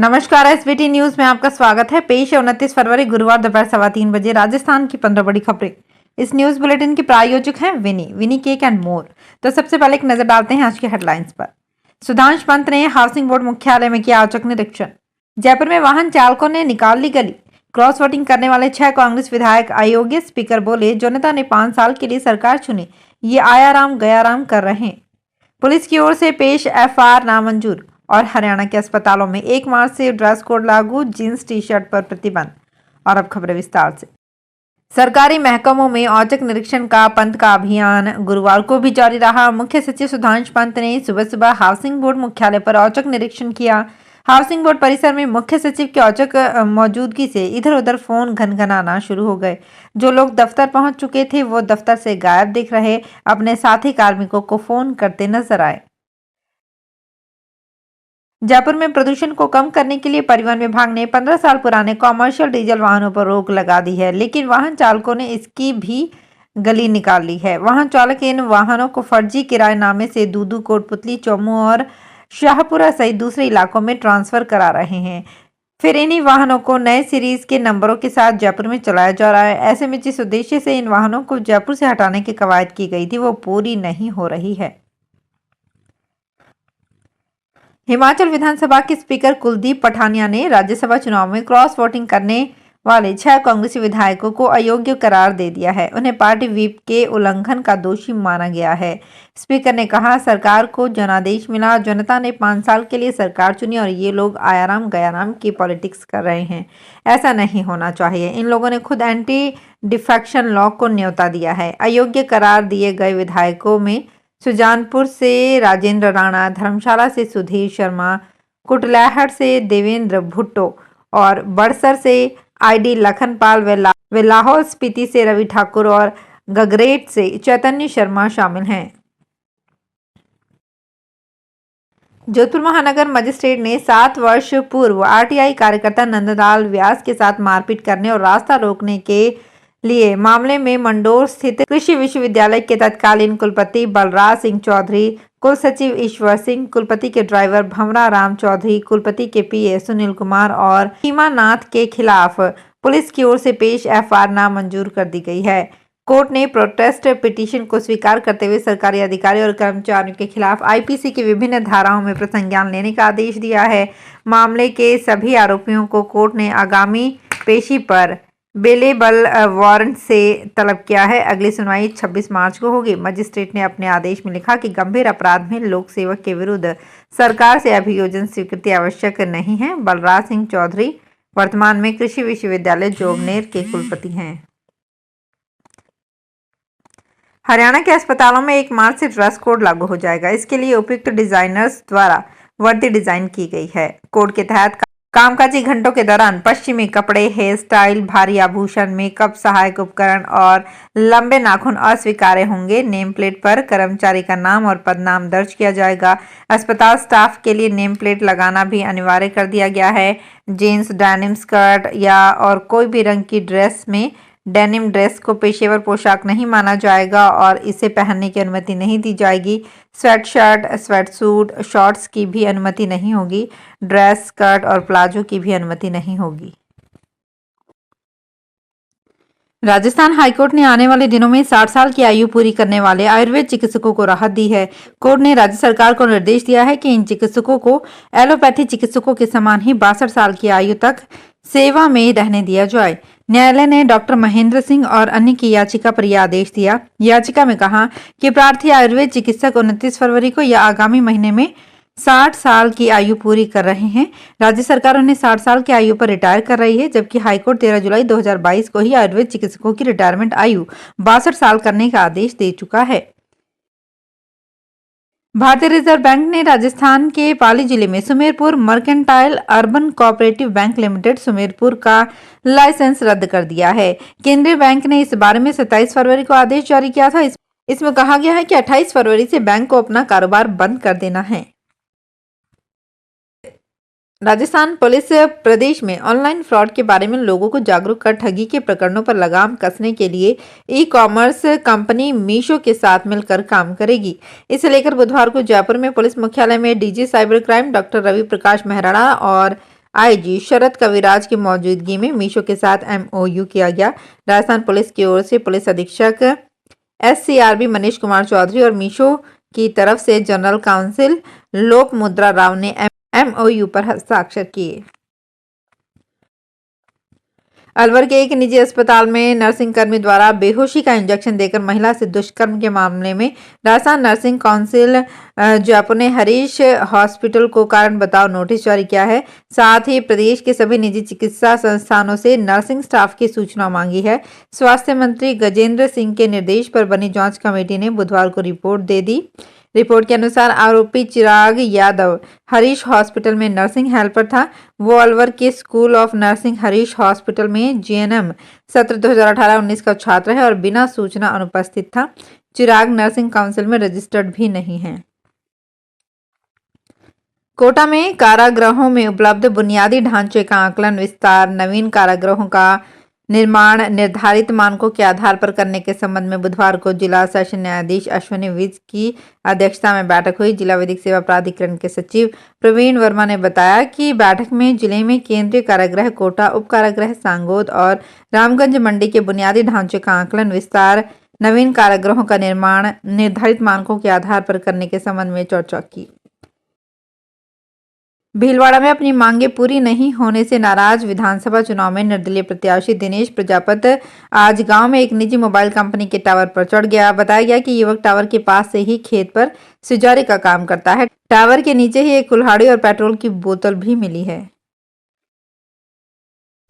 नमस्कार, SBT news में आपका स्वागत है। पेश है 29 फरवरी गुरुवार दोपहर 3:15 राजस्थान की 15 बड़ी खबरें। इस न्यूज बुलेटिन के प्रायोजक हैं विनी केक एंड मोर। तो सबसे पहले एक नजर डालते हैं आज के हेडलाइंस पर। सुधांशु पंत ने हाउसिंग बोर्ड मुख्यालय में किया औचक निरीक्षण। जयपुर में वाहन चालकों ने निकाल ली गली। क्रॉस वोटिंग करने वाले 6 कांग्रेस विधायक अयोग्य। स्पीकर बोले, जनता ने 5 साल के लिए सरकार चुनी, ये आया राम गया राम कर रहे हैं। पुलिस की ओर से पेश एफआईआर नामंजूर। और हरियाणा के अस्पतालों में 1 मार्च से ड्रेस कोड लागू, जींस टी शर्ट पर प्रतिबंध। और अब खबरें विस्तार से। सरकारी महकमों में औचक निरीक्षण का पंत का अभियान गुरुवार को भी जारी रहा। मुख्य सचिव सुधांशु पंत ने सुबह सुबह हाउसिंग बोर्ड मुख्यालय पर औचक निरीक्षण किया। हाउसिंग बोर्ड परिसर में मुख्य सचिव की औचक मौजूदगी से इधर उधर फोन घनघनाना शुरू हो गए। जो लोग दफ्तर पहुंच चुके थे वो दफ्तर से गायब दिख रहे, अपने साथी कार्मिकों को फोन करते नजर आए। जयपुर में प्रदूषण को कम करने के लिए परिवहन विभाग ने 15 साल पुराने कॉमर्शियल डीजल वाहनों पर रोक लगा दी है, लेकिन वाहन चालकों ने इसकी भी गली निकाल ली है। वाहन चालक इन वाहनों को फर्जी किराएनामे से दूदू, कोटपुतली, चौमू और शाहपुरा सहित दूसरे इलाकों में ट्रांसफर करा रहे हैं। फिर इन्हीं वाहनों को नए सीरीज के नंबरों के साथ जयपुर में चलाया जा रहा है। ऐसे में जिस उद्देश्य से इन वाहनों को जयपुर से हटाने की कवायद की गई थी वो पूरी नहीं हो रही है। हिमाचल विधानसभा के स्पीकर कुलदीप पठानिया ने राज्यसभा चुनाव में क्रॉस वोटिंग करने वाले 6 कांग्रेसी विधायकों को अयोग्य करार दे दिया है। उन्हें पार्टी व्हिप के उल्लंघन का दोषी माना गया है। स्पीकर ने कहा, सरकार को जनादेश मिला, जनता ने 5 साल के लिए सरकार चुनी और ये लोग आयाराम गयाराम की पॉलिटिक्स कर रहे हैं। ऐसा नहीं होना चाहिए। इन लोगों ने खुद एंटी डिफेक्शन लॉ को न्योता दिया है। अयोग्य करार दिए गए विधायकों में सुजानपुर से राजेंद्र राणा, धर्मशाला से सुधीर शर्मा, कुटलैहड़ से देवेंद्र भुट्टो और बड़सर से आईडी लखनपाल व लाहौल स्पीति से रवि ठाकुर और गगरेट से चैतन्य शर्मा शामिल हैं। जोधपुर महानगर मजिस्ट्रेट ने 7 वर्ष पूर्व आरटीआई कार्यकर्ता नंदलाल व्यास के साथ मारपीट करने और रास्ता रोकने के लिए मामले में मंडोर स्थित कृषि विश्वविद्यालय के तत्कालीन कुलपति बलराज सिंह चौधरी, कुल सचिव ईश्वर सिंह, कुलपति के ड्राइवर भंवरा राम चौधरी, कुलपति के पीए सुनील कुमार और सीमा नाथ के खिलाफ पुलिस की ओर से पेश एफआईआर नामंजूर कर दी गई है। कोर्ट ने प्रोटेस्ट पिटीशन को स्वीकार करते हुए सरकारी अधिकारी और कर्मचारियों के खिलाफ आईपीसी की विभिन्न धाराओं में प्रसंज्ञान लेने का आदेश दिया है। मामले के सभी आरोपियों को कोर्ट ने आगामी पेशी पर बेलेबल वारंट से तलब किया है। अगली सुनवाई 26 मार्च को होगी। मजिस्ट्रेट ने अपने आदेश में लिखा कि गंभीर अपराध में लोक सेवक के विरुद्ध सरकार से अभियोजन स्वीकृति आवश्यक नहीं है। बलराज सिंह चौधरी वर्तमान में कृषि विश्वविद्यालय जोबनेर के कुलपति हैं। हरियाणा के अस्पतालों में 1 मार्च से ड्रेस कोड लागू हो जाएगा। इसके लिए उपयुक्त डिजाइनर्स द्वारा वर्दी डिजाइन की गई है। कोड के तहत कामकाजी घंटों के दौरान पश्चिमी कपड़े, हेयर स्टाइल, भारी आभूषण, मेकअप, सहायक उपकरण और लंबे नाखून अस्वीकार्य होंगे। नेम प्लेट पर कर्मचारी का नाम और पदनाम दर्ज किया जाएगा। अस्पताल स्टाफ के लिए नेम प्लेट लगाना भी अनिवार्य कर दिया गया है। जीन्स, डेनिम स्कर्ट या और कोई भी रंग की ड्रेस में डेनिम ड्रेस को पेशेवर पोशाक नहीं माना जाएगा और इसे पहनने की अनुमति नहीं दी जाएगी। Sweat shirt, sweat suit, shorts की भी अनुमति नहीं होगी। ड्रेस, स्कर्ट और प्लाजो की भी अनुमति नहीं होगी। राजस्थान हाईकोर्ट ने आने वाले दिनों में 60 साल की आयु पूरी करने वाले आयुर्वेद चिकित्सकों को राहत दी है। कोर्ट ने राज्य सरकार को निर्देश दिया है कि इन चिकित्सकों को एलोपैथी चिकित्सकों के समान ही 62 साल की आयु तक सेवा में रहने दिया जाए। न्यायालय ने डॉक्टर महेंद्र सिंह और अन्य की याचिका पर यह आदेश दिया। याचिका में कहा कि प्रार्थी आयुर्वेद चिकित्सक 29 फरवरी को या आगामी महीने में 60 साल की आयु पूरी कर रहे हैं। राज्य सरकार उन्हें 60 साल की आयु पर रिटायर कर रही है, जबकि हाईकोर्ट 13 जुलाई 2022 को ही आयुर्वेद चिकित्सकों की रिटायरमेंट आयु 62 साल करने का आदेश दे चुका है। भारतीय रिजर्व बैंक ने राजस्थान के पाली जिले में Sumerpur mercantile urban cooperative bank limited Sumerpur का लाइसेंस रद्द कर दिया है। केंद्रीय बैंक ने इस बारे में 27 फरवरी को आदेश जारी किया था। इसमें कहा गया है कि 28 फरवरी से बैंक को अपना कारोबार बंद कर देना है। राजस्थान पुलिस प्रदेश में ऑनलाइन फ्रॉड के बारे में लोगों को जागरूक कर ठगी के प्रकरणों पर लगाम कसने के लिए ई कॉमर्स कंपनी मीशो के साथ मिलकर काम करेगी। इसे लेकर बुधवार को जयपुर में पुलिस मुख्यालय में DG cyber crime doctor Ravi Prakash Meharana और आईजी शरद कविराज की मौजूदगी में मीशो के साथ एमओयू किया गया। राजस्थान पुलिस की ओर से पुलिस अधीक्षक एससीआरबी मनीष कुमार चौधरी और मीशो की तरफ से जनरल काउंसिल लोक मुद्रा राव ने एमओयू पर हस्ताक्षर किए। अलवर के एक निजी अस्पताल में नर्सिंग कर्मी द्वारा बेहोशी का इंजेक्शन देकर महिला से दुष्कर्म के मामले में राजस्थान नर्सिंग काउंसिल जयपुर ने हरीश हॉस्पिटल को कारण बताओ नोटिस जारी किया है। साथ ही प्रदेश के सभी निजी चिकित्सा संस्थानों से नर्सिंग स्टाफ की सूचना मांगी है। स्वास्थ्य मंत्री गजेंद्र सिंह के निर्देश पर बनी जांच कमेटी ने बुधवार को रिपोर्ट दे दी। रिपोर्ट के अनुसार आरोपी चिराग यादव हरीश हॉस्पिटल में नर्सिंग हेल्पर था। वो अलवर के school of nursing Harish hospital में जीएनएम सत्र 2018-19 का छात्र है और बिना सूचना अनुपस्थित था। चिराग नर्सिंग काउंसिल में रजिस्टर्ड भी नहीं है। कोटा में कारागृहों में उपलब्ध बुनियादी ढांचे का आकलन विस्तार नवीन कारागृहों का निर्माण निर्धारित मानकों के आधार पर करने के संबंध में बुधवार को जिला सेशन न्यायाधीश अश्विनी विज की अध्यक्षता में बैठक हुई। जिला विधिक सेवा प्राधिकरण के सचिव प्रवीण वर्मा ने बताया कि बैठक में जिले में केंद्रीय कारागृह कोटा, उप कारागृह सांगोद और रामगंज मंडी के बुनियादी ढांचे का आकलन विस्तार नवीन कारागृहों का निर्माण निर्धारित मानकों के आधार पर करने के संबंध में चर्चा की। भीलवाड़ा में अपनी मांगे पूरी नहीं होने से नाराज विधानसभा चुनाव में निर्दलीय प्रत्याशी दिनेश प्रजापति आज गांव में एक निजी मोबाइल कंपनी के टावर पर चढ़ गया। बताया गया कि युवक टावर के पास से ही खेत पर सिंचाई का काम करता है। टावर के नीचे ही एक कुल्हाड़ी और पेट्रोल की बोतल भी मिली है।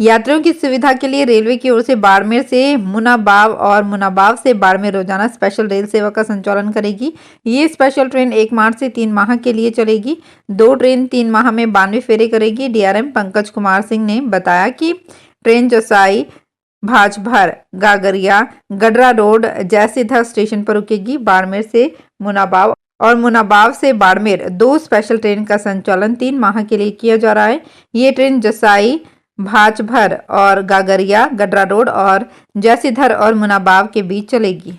यात्रियों की सुविधा के लिए रेलवे की ओर से बाड़मेर से मुनाबाव और मुनाबाव से बाड़मेर रोजाना स्पेशल रेल सेवा का संचालन करेगी। ये स्पेशल ट्रेन 1 मार्च से 3 माह के लिए चलेगी। 2 ट्रेन 3 माह में 92 फेरे करेगी। डीआरएम पंकज कुमार सिंह ने बताया कि ट्रेन जोसाई, भाजभर, गागरिया, गडरा रोड, जयसिद्धर स्टेशन पर रुकेगी। बाड़मेर से मुनाबाव और मुनाबाव से बाड़मेर 2 स्पेशल ट्रेन का संचालन 3 माह के लिए किया जा रहा है। ये ट्रेन जोसाई, भाजभर और गागरिया, गडरा रोड और जयसिद्धर और मुनाबाव के बीच चलेगी।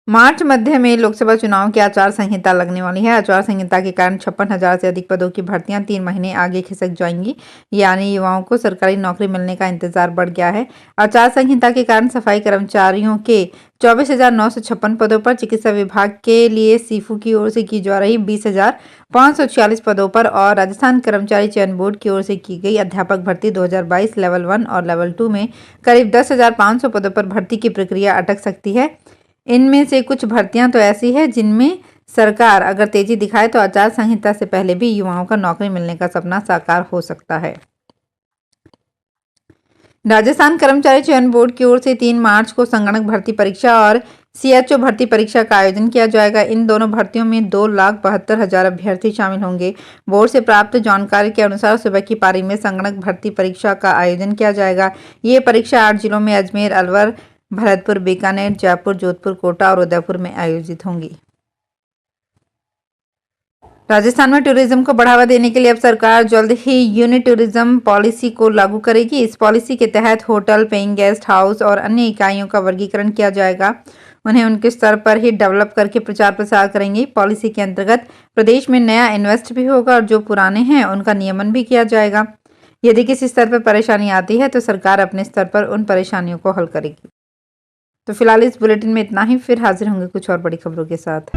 मार्च मध्य में लोकसभा चुनाव की आचार संहिता लगने वाली है। आचार संहिता के कारण 56,000 से अधिक पदों की भर्तियां 3 महीने आगे खिसक जाएंगी। यानी युवाओं को सरकारी नौकरी मिलने का इंतजार बढ़ गया है। आचार संहिता के कारण सफाई कर्मचारियों के 24,956 पदों पर, चिकित्सा विभाग के लिए सीफू की ओर से की जा रही 20,546 पदों पर और राजस्थान कर्मचारी चयन बोर्ड की ओर से की गई अध्यापक भर्ती 2022 लेवल 1 और लेवल 2 में करीब 10,500 पदों पर भर्ती की प्रक्रिया अटक सकती है। इनमें से कुछ भर्तियां तो ऐसी है जिनमें सरकार अगर तेजी दिखाए तो आचार संहिता से पहले भी युवाओं का नौकरी मिलने का सपना साकार हो सकता है। राजस्थान कर्मचारी चयन बोर्ड की ओर से 3 मार्च को संगणक भर्ती परीक्षा और सीएचओ भर्ती परीक्षा का आयोजन किया जाएगा। इन दोनों भर्तियों में 2,72,000 अभ्यर्थी शामिल होंगे। बोर्ड से प्राप्त जानकारी के अनुसार सुबह की पारी में संगणक भर्ती परीक्षा का आयोजन किया जाएगा। ये परीक्षा 8 जिलों में अजमेर, अलवर, भरतपुर, बीकानेर, जयपुर, जोधपुर, कोटा और उदयपुर में आयोजित होंगी। राजस्थान में टूरिज्म को बढ़ावा देने के लिए अब सरकार जल्द ही यूनिट टूरिज्म पॉलिसी को लागू करेगी। इस पॉलिसी के तहत होटल, पेइंग गेस्ट हाउस और अन्य इकाइयों का वर्गीकरण किया जाएगा। उन्हें उनके स्तर पर ही डेवलप करके प्रचार प्रसार करेंगे। पॉलिसी के अंतर्गत प्रदेश में नया इन्वेस्ट भी होगा और जो पुराने हैं उनका नियमन भी किया जाएगा। यदि किसी स्तर पर परेशानी आती है तो सरकार अपने स्तर पर उन परेशानियों को हल करेगी। तो फिलहाल इस बुलेटिन में इतना ही। फिर हाजिर होंगे कुछ और बड़ी खबरों के साथ।